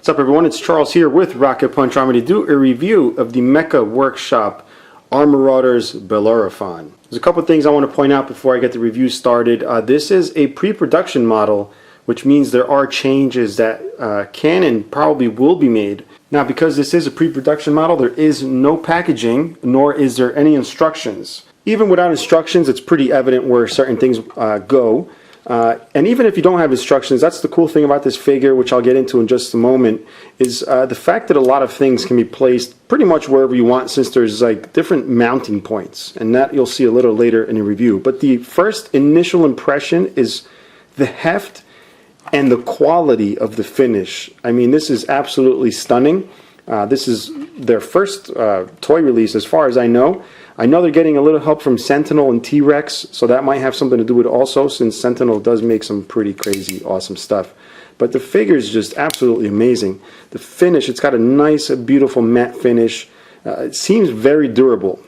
What's up everyone, it's Charles here with Rocket Punch Army to do a review of the Mecha Workshop Armarauders Bellerophon. There's a couple things I want to point out before I get the review started. This is a pre-production model, which means there are changes that can and probably will be made. Now, because this is a pre-production model, there is no packaging, nor is there any instructions. Even without instructions, it's pretty evident where certain things go. And even if you don't have instructions, that's the cool thing about this figure, which I'll get into in just a moment, is the fact that a lot of things can be placed pretty much wherever you want, since there's like different mounting points, and that you'll see a little later in the review. But the first initial impression is the heft and the quality of the finish. I mean, this is absolutely stunning. This is their first toy release as far as I know. I know they're getting a little help from Sentinel and T-Rex, so that might have something to do with it also, since Sentinel does make some pretty crazy, awesome stuff. But the figure is just absolutely amazing. The finish, it's got a nice, beautiful matte finish. It seems very durable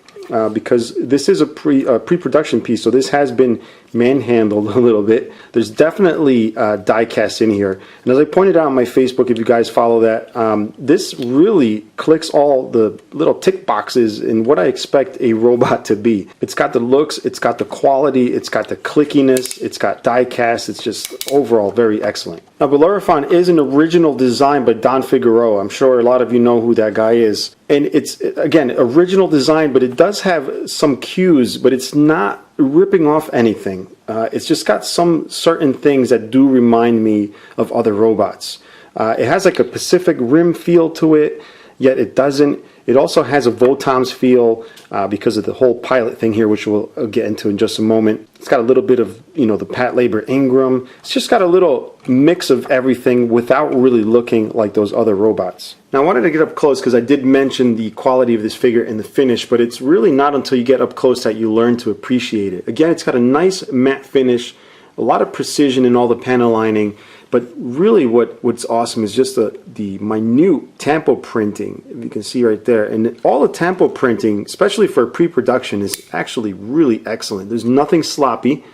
because this is a pre-production piece, so this has been manhandled a little bit. There's definitely die cast in here. And as I pointed out on my Facebook, if you guys follow that, this really clicks all the little tick boxes in what I expect a robot to be. It's got the looks, it's got the quality, it's got the clickiness, it's got die cast. It's just overall very excellent. Now, Bellerophon is an original design by Don Figueroa. I'm sure a lot of you know who that guy is. And it's, again, original design, but it does have some cues, but it's not ripping off anything. It's just got some certain things that do remind me of other robots. It has like a Pacific Rim feel to it, yet it doesn't. It also has a Votoms feel because of the whole pilot thing here, which we'll get into in just a moment. It's got a little bit of, you know, the Pat Labor Ingram. It's just got a little mix of everything without really looking like those other robots. Now, I wanted to get up close because I did mention the quality of this figure and the finish, but it's really not until you get up close that you learn to appreciate it. Again, it's got a nice matte finish, a lot of precision in all the panel lining. But really what's awesome is just the minute tampo printing, you can see right there. And all the tampo printing, especially for pre-production, is actually really excellent. There's nothing sloppy.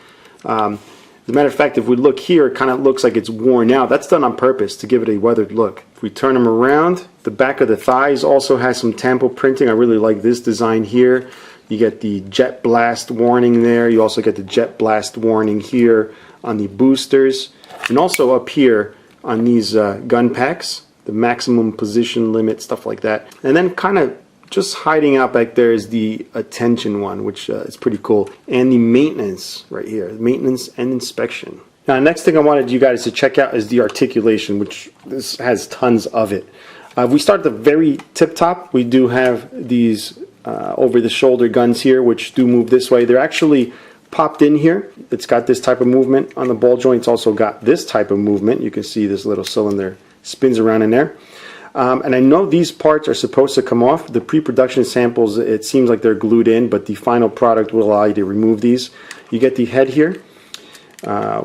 As a matter of fact, if we look here, it kind of looks like it's worn out. That's done on purpose to give it a weathered look. If we turn them around, the back of the thighs also has some tampo printing. I really like this design here. You get the jet blast warning there. You also get the jet blast warning here on the boosters. And also up here on these gun packs, the maximum position limit, stuff like that. And then kind of just hiding out back there is the attention one, which is pretty cool. And the maintenance right here, maintenance and inspection. Now, next thing I wanted you guys to check out is the articulation, which this has tons of it. If we start at the very tip top, we do have these over-the-shoulder guns here, which do move this way. They're actually popped in here. It's got this type of movement on the ball joint. It's also got this type of movement. You can see this little cylinder spins around in there. And I know these parts are supposed to come off. The pre-production samples, it seems like they're glued in, but the final product will allow you to remove these. You get the head here,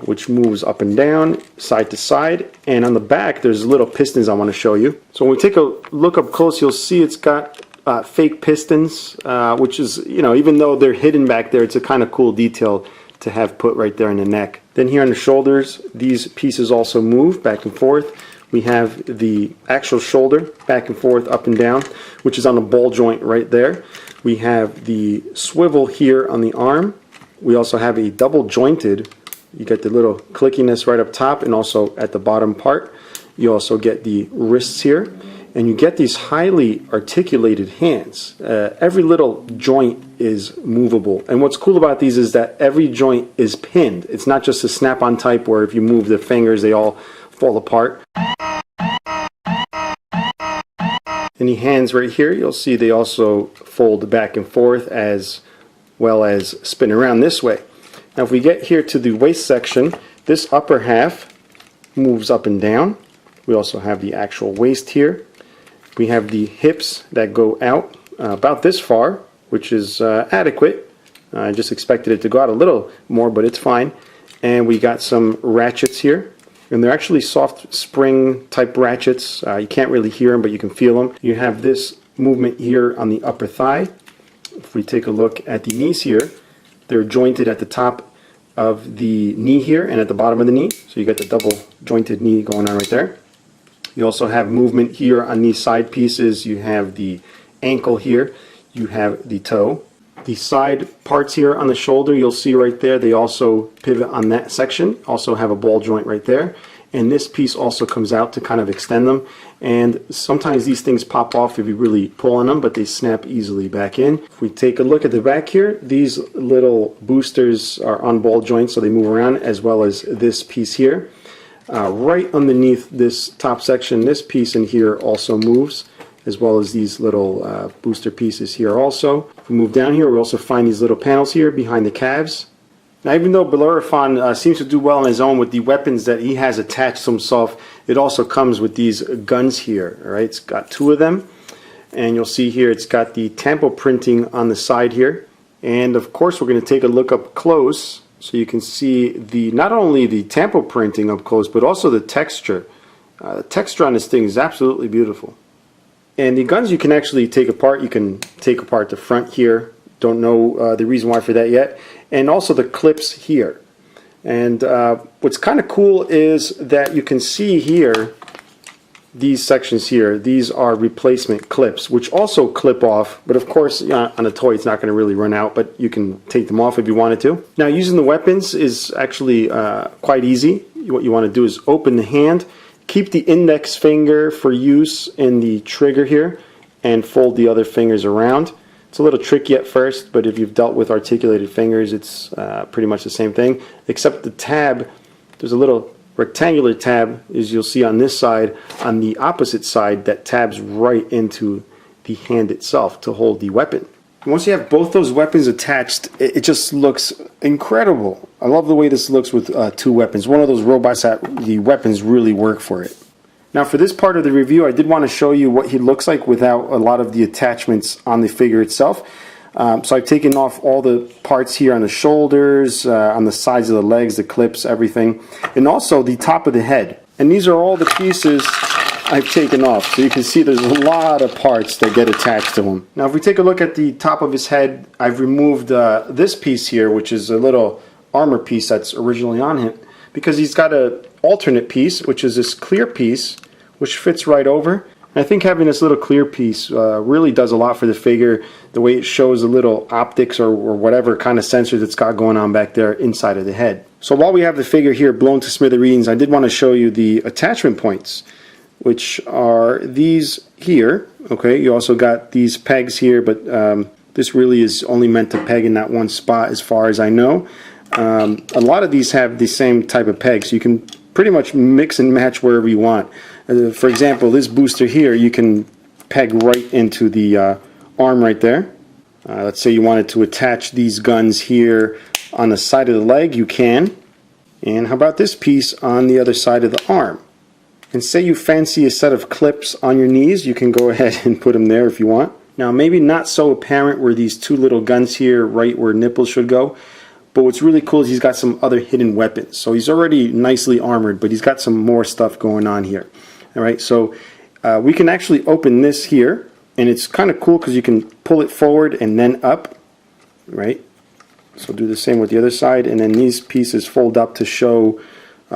which moves up and down, side to side. And on the back, there's little pistons I want to show you. So when we take a look up close, you'll see it's got fake pistons, which is, you know, even though they're hidden back there, it's a kind of cool detail to have put right there in the neck. Then here on the shoulders, these pieces also move back and forth. We have the actual shoulder back and forth, up and down, which is on the ball joint right there. We have the swivel here on the arm. We also have a double jointed, you get the little clickiness right up top and also at the bottom part. You also get the wrists here. And you get these highly articulated hands. Every little joint is movable. And what's cool about these is that every joint is pinned. It's not just a snap-on type where if you move the fingers, they all fall apart. And the hands right here, you'll see they also fold back and forth as well as spin around this way. Now, if we get here to the waist section, this upper half moves up and down. We also have the actual waist here. We have the hips that go out about this far, which is adequate. I just expected it to go out a little more, but it's fine. And we got some ratchets here. And they're actually soft spring type ratchets. You can't really hear them, but you can feel them. You have this movement here on the upper thigh. If we take a look at the knees here, they're jointed at the top of the knee here and at the bottom of the knee. So you got the double jointed knee going on right there. You also have movement here on these side pieces. You have the ankle here. You have the toe. The side parts here on the shoulder, you'll see right there, they also pivot on that section. Also have a ball joint right there. And this piece also comes out to kind of extend them. And sometimes these things pop off if you really pull on them, but they snap easily back in. If we take a look at the back here, these little boosters are on ball joints, so they move around, as well as this piece here. Right underneath this top section, this piece in here also moves, as well as these little booster pieces here also. If we move down here, we also find these little panels here behind the calves. Now, even though Bellerophon seems to do well on his own with the weapons that he has attached to himself, it also comes with these guns here. All right, it's got 2 of them, and you'll see here it's got the tampo printing on the side here. And of course, we're going to take a look up close so you can see not only the tampo printing up close, but also the texture. The texture on this thing is absolutely beautiful. And the guns you can actually take apart. You can take apart the front here. Don't know the reason why for that yet. And also the clips here. And what's kind of cool is that you can see here, these sections here, these are replacement clips, which also clip off. But of course, on a toy, it's not going to really run out, but you can take them off if you wanted to. Now, using the weapons is actually quite easy. What you want to do is open the hand, keep the index finger for use in the trigger here, and fold the other fingers around. It's a little tricky at first, but if you've dealt with articulated fingers, it's pretty much the same thing, except the tab, there's a little rectangular tab, as you'll see on this side. On the opposite side, that tabs right into the hand itself to hold the weapon. Once you have both those weapons attached, it just looks incredible. I love the way this looks with 2 weapons. One of those robots that the weapons really work for it. Now, for this part of the review, I did want to show you what he looks like without a lot of the attachments on the figure itself. So I've taken off all the parts here on the shoulders, on the sides of the legs, the clips, everything, and also the top of the head. And these are all the pieces I've taken off. So you can see there's a lot of parts that get attached to him. Now, if we take a look at the top of his head, I've removed this piece here, which is a little armor piece that's originally on him, because he's got an alternate piece, which is this clear piece, which fits right over. And I think having this little clear piece really does a lot for the figure, the way it shows the little optics or whatever kind of sensors it's got going on back there inside of the head. So while we have the figure here blown to smithereens, I did want to show you the attachment points, which are these here. Okay, you also got these pegs here, but this really is only meant to peg in that one spot as far as I know. A lot of these have the same type of pegs, so you can pretty much mix and match wherever you want. For example, this booster here, you can peg right into the arm right there. Let's say you wanted to attach these guns here on the side of the leg, you can. And how about this piece on the other side of the arm? And say you fancy a set of clips on your knees, you can go ahead and put them there if you want. Now, maybe not so apparent where these 2 little guns here, right where nipples should go. But what's really cool is he's got some other hidden weapons. So he's already nicely armored, but he's got some more stuff going on here. All right, so we can actually open this here, and it's kind of cool because you can pull it forward and then up, right? So do the same with the other side, and then these pieces fold up to show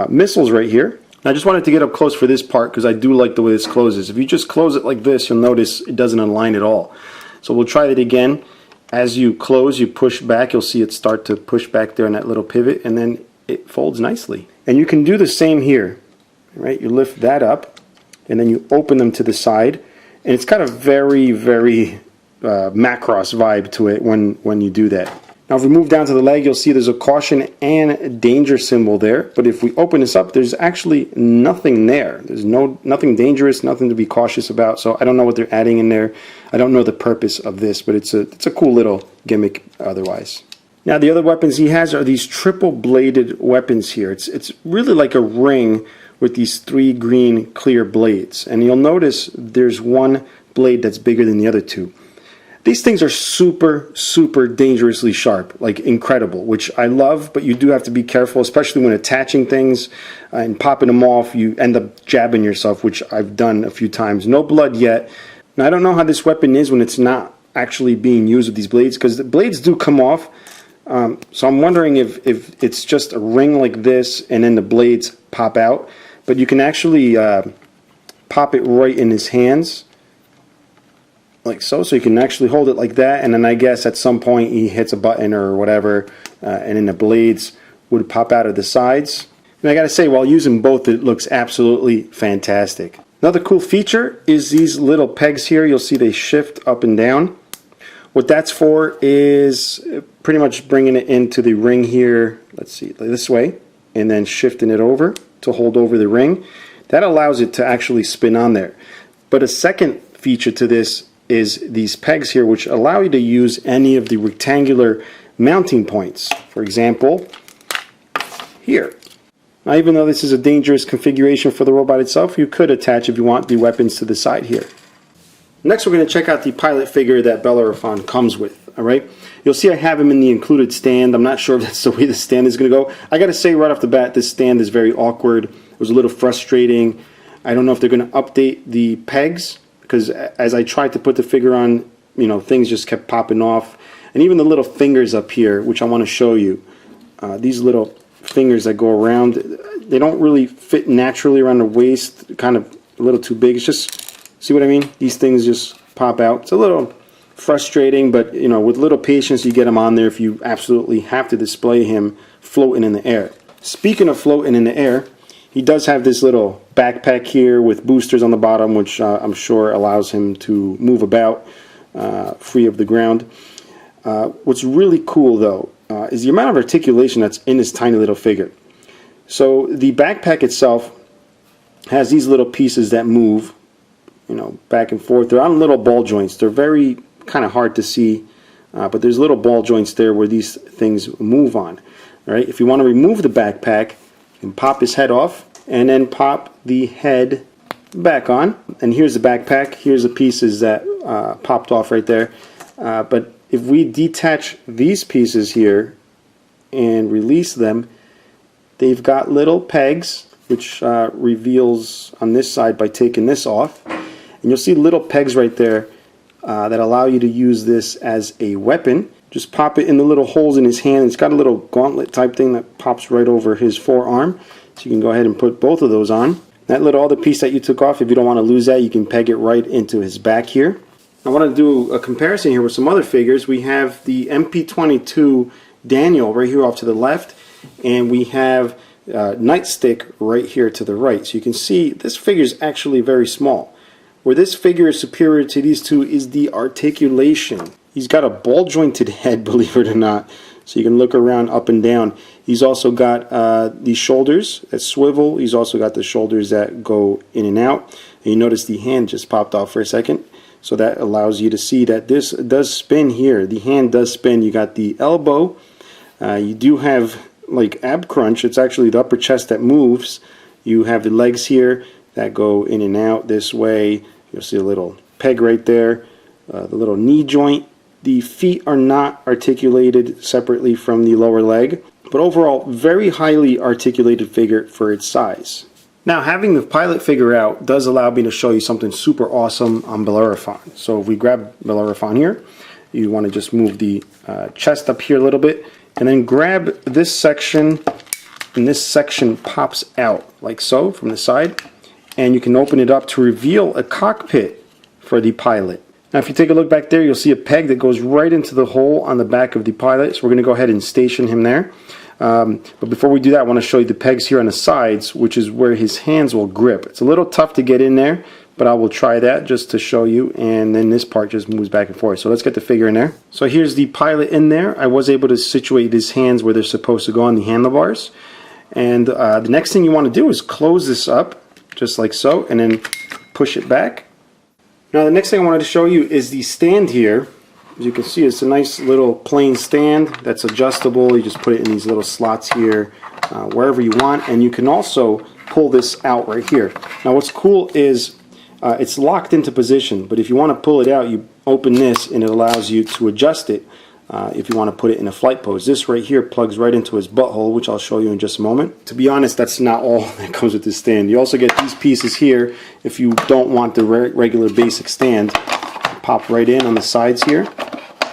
missiles right here. I just wanted to get up close for this part because I do like the way this closes. If you just close it like this, you'll notice it doesn't align at all. So we'll try it again. As you close, you push back, you'll see it start to push back there in that little pivot, and then it folds nicely. And you can do the same here, right? You lift that up, and then you open them to the side, and it's got a very, very Macross vibe to it when you do that. Now, if we move down to the leg, you'll see there's a caution and danger symbol there. But if we open this up, there's actually nothing there. There's nothing dangerous, nothing to be cautious about. So I don't know what they're adding in there. I don't know the purpose of this, but it's a cool little gimmick otherwise. Now, the other weapons he has are these triple-bladed weapons here. It's really like a ring with these 3 green clear blades. And you'll notice there's one blade that's bigger than the other 2. These things are super, super dangerously sharp, like incredible, which I love, but you do have to be careful, especially when attaching things and popping them off. You end up jabbing yourself, which I've done a few times. No blood yet. Now, I don't know how this weapon is when it's not actually being used with these blades, because the blades do come off. So I'm wondering if it's just a ring like this and then the blades pop out. But you can actually pop it right in his hands, like so. So you can actually hold it like that, and then I guess at some point he hits a button or whatever, and then the blades would pop out of the sides. And I gotta say, while using both, it looks absolutely fantastic. Another cool feature is these little pegs here. You'll see they shift up and down. What that's for is pretty much bringing it into the ring here, let's see, this way, and then shifting it over to hold over the ring. That allows it to actually spin on there. But a second feature to this is these pegs here, which allow you to use any of the rectangular mounting points. For example, here. Now, even though this is a dangerous configuration for the robot itself, you could attach, if you want, the weapons to the side here. Next, we're going to check out the pilot figure that Bellerophon comes with. All right, you'll see I have him in the included stand. I'm not sure if that's the way the stand is going to go. I got to say right off the bat, this stand is very awkward. It was a little frustrating. I don't know if they're going to update the pegs, because as I tried to put the figure on, you know, things just kept popping off. And even the little fingers up here, which I want to show you, these little fingers that go around, they don't really fit naturally around the waist, kind of a little too big. It's just, see what I mean? These things just pop out. It's a little frustrating, but you know, with little patience you get him on there if you absolutely have to display him floating in the air. Speaking of floating in the air, he does have this little backpack here with boosters on the bottom, which I'm sure allows him to move about free of the ground. What's really cool though is the amount of articulation that's in this tiny little figure. So the backpack itself has these little pieces that move, you know, back and forth. They're on little ball joints. They're very kind of hard to see, but there's little ball joints there where these things move on. All right. If you want to remove the backpack, you can pop his head off and then pop the head back on. And here's the backpack. Here's the pieces that popped off right there. But if we detach these pieces here and release them, they've got little pegs, which reveals on this side by taking this off. And you'll see little pegs right there that allow you to use this as a weapon. Just pop it in the little holes in his hand. It's got a little gauntlet type thing that pops right over his forearm. So you can go ahead and put both of those on. That little other piece that you took off, if you don't want to lose that, you can peg it right into his back here. I want to do a comparison here with some other figures. We have the MP22 Daniel right here off to the left, and we have Nightstick right here to the right. So you can see this figure is actually very small. Where this figure is superior to these two is the articulation. He's got a ball jointed head, believe it or not, so you can look around up and down. He's also got the shoulders that swivel. He's also got the shoulders that go in and out. And you notice the hand just popped off for a second. So that allows you to see that this does spin here. The hand does spin. You got the elbow. You do have like ab crunch. It's actually the upper chest that moves. You have the legs here that go in and out this way. You'll see a little peg right there. The little knee joint. The feet are not articulated separately from the lower leg. But overall, very highly articulated figure for its size. Now, having the pilot figure out does allow me to show you something super awesome on Bellerophon. So if we grab Bellerophon here, you want to just move the chest up here a little bit, and then grab this section, and this section pops out like so from the side, and you can open it up to reveal a cockpit for the pilot. Now if you take a look back there, you'll see a peg that goes right into the hole on the back of the pilot, so we're going to go ahead and station him there. But before we do that, I want to show you the pegs here on the sides, which is where his hands will grip. It's a little tough to get in there, but I will try that just to show you, and then this part just moves back and forth. So let's get the figure in there. So here's the pilot in there. I was able to situate his hands where they're supposed to go on the handlebars. And the next thing you want to do is close this up, just like so, and then push it back. Now the next thing I wanted to show you is the stand here. As you can see, it's a nice little plain stand that's adjustable. You just put it in these little slots here, wherever you want, and you can also pull this out right here. Now what's cool is it's locked into position, but if you want to pull it out, you open this and it allows you to adjust it if you want to put it in a flight pose. This right here plugs right into his butthole, which I'll show you in just a moment. To be honest, that's not all that comes with this stand. You also get these pieces here if you don't want the regular basic stand. Pop right in on the sides here,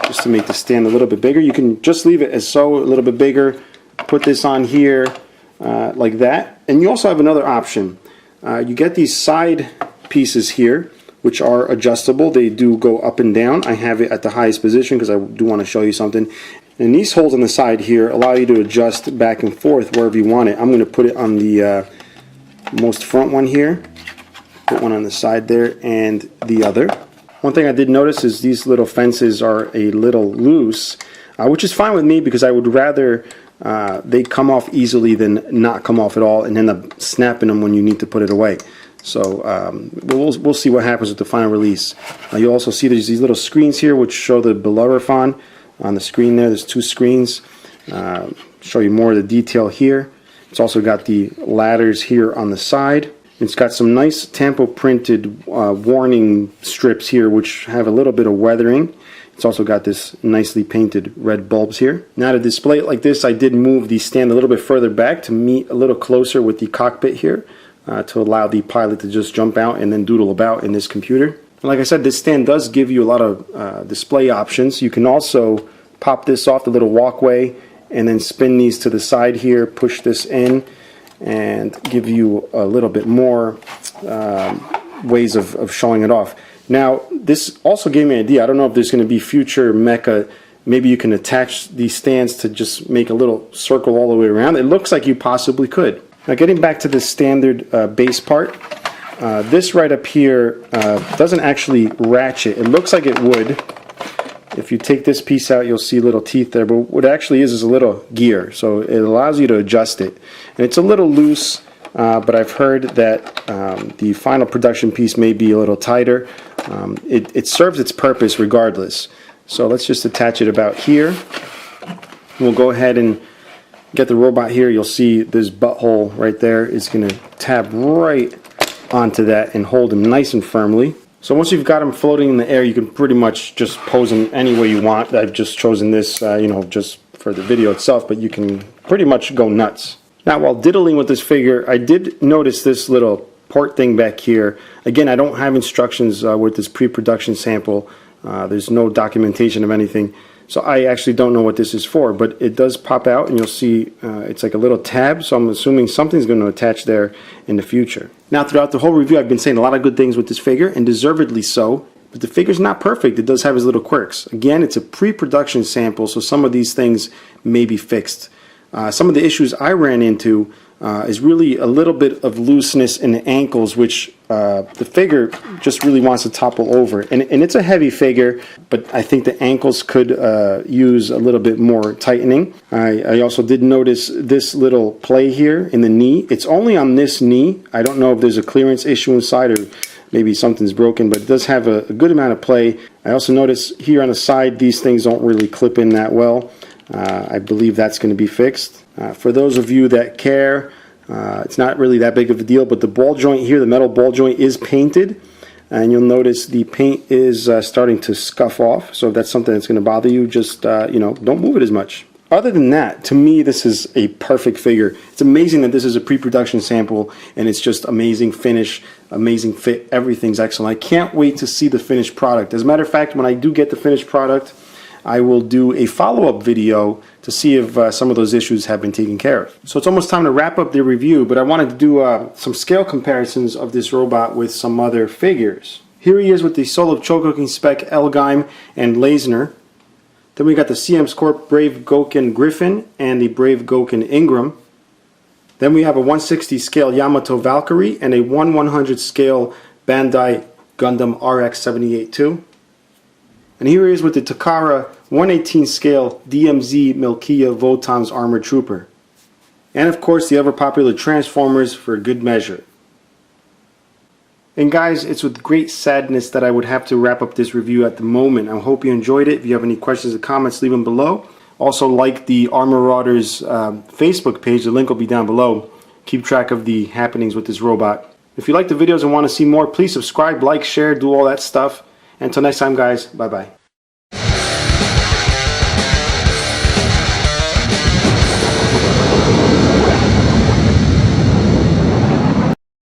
just to make the stand a little bit bigger. You can just leave it as so, a little bit bigger. Put this on here like that. And you also have another option. You get these side pieces here, which are adjustable. They do go up and down. I have it at the highest position because I do want to show you something. And these holes on the side here allow you to adjust back and forth wherever you want it. I'm going to put it on the most front one here. Put one on the side there and the other. One thing I did notice is these little fences are a little loose, which is fine with me because I would rather they come off easily than not come off at all and end up snapping them when you need to put it away. So we'll see what happens with the final release. You'll also see there's these little screens here which show the Bellerophon on the screen there. There's 2 screens. Show you more of the detail here. It's also got the ladders here on the side. It's got some nice tampo printed warning strips here which have a little bit of weathering. It's also got this nicely painted red bulbs here. Now to display it like this, I did move the stand a little bit further back to meet a little closer with the cockpit here to allow the pilot to just jump out and then doodle about in this computer. And like I said, this stand does give you a lot of display options. You can also pop this off the little walkway and then spin these to the side here, push this in, and give you a little bit more ways of showing it off. Now, this also gave me an idea. I don't know if there's going to be future Mecha. Maybe you can attach these stands to just make a little circle all the way around. It looks like you possibly could. Now, getting back to the standard base part, this right up here doesn't actually ratchet. It looks like it would. If you take this piece out, you'll see little teeth there, but what it actually is a little gear, so it allows you to adjust it. And it's a little loose, but I've heard that the final production piece may be a little tighter. It serves its purpose regardless. So let's just attach it about here. We'll go ahead and get the robot here. You'll see this butthole right there is going to tab right onto that and hold him nice and firmly. So once you've got them floating in the air, you can pretty much just pose them any way you want. I've just chosen this, just for the video itself, but you can pretty much go nuts. Now, while diddling with this figure, I did notice this little port thing back here. Again, I don't have instructions with this pre-production sample. There's no documentation of anything. So I actually don't know what this is for, but it does pop out and you'll see it's like a little tab, so I'm assuming something's going to attach there in the future. Now throughout the whole review I've been saying a lot of good things with this figure, and deservedly so, but the figure's not perfect. It does have its little quirks. Again, it's a pre-production sample, so some of these things may be fixed. Some of the issues I ran into is really a little bit of looseness in the ankles, which the figure just really wants to topple over. And it's a heavy figure, but I think the ankles could use a little bit more tightening. I also did notice this little play here in the knee. It's only on this knee. I don't know if there's a clearance issue inside or maybe something's broken, but it does have a good amount of play. I also notice here on the side, these things don't really clip in that well. I believe that's going to be fixed. For those of you that care, it's not really that big of a deal, but the ball joint here, the metal ball joint, is painted, and you'll notice the paint is starting to scuff off. So if that's something that's going to bother you, just don't move it as much. Other than that, to me, this is a perfect figure. It's amazing that this is a pre-production sample, and it's just amazing finish, amazing fit. Everything's excellent. I can't wait to see the finished product. As a matter of fact, when I do get the finished product, I will do a follow-up video to see if some of those issues have been taken care of. So it's almost time to wrap up the review, but I wanted to do some scale comparisons of this robot with some other figures. Here he is with the Solo Chogoking Spec Elgheim and Leisner. Then we got the CM Corp Brave Goken Griffin and the Brave Goken Ingram. Then we have a 160 scale Yamato Valkyrie and a 1/100 scale Bandai Gundam RX-78-2. And here he is with the Takara 1/18 scale DMZ Milkia Votan's Armored Trooper. And of course the ever popular Transformers for good measure. And guys, it's with great sadness that I would have to wrap up this review at the moment. I hope you enjoyed it. If you have any questions or comments, leave them below. Also like the Armarauders Facebook page, the link will be down below. Keep track of the happenings with this robot. If you like the videos and want to see more, please subscribe, like, share, do all that stuff. Until next time guys, bye bye.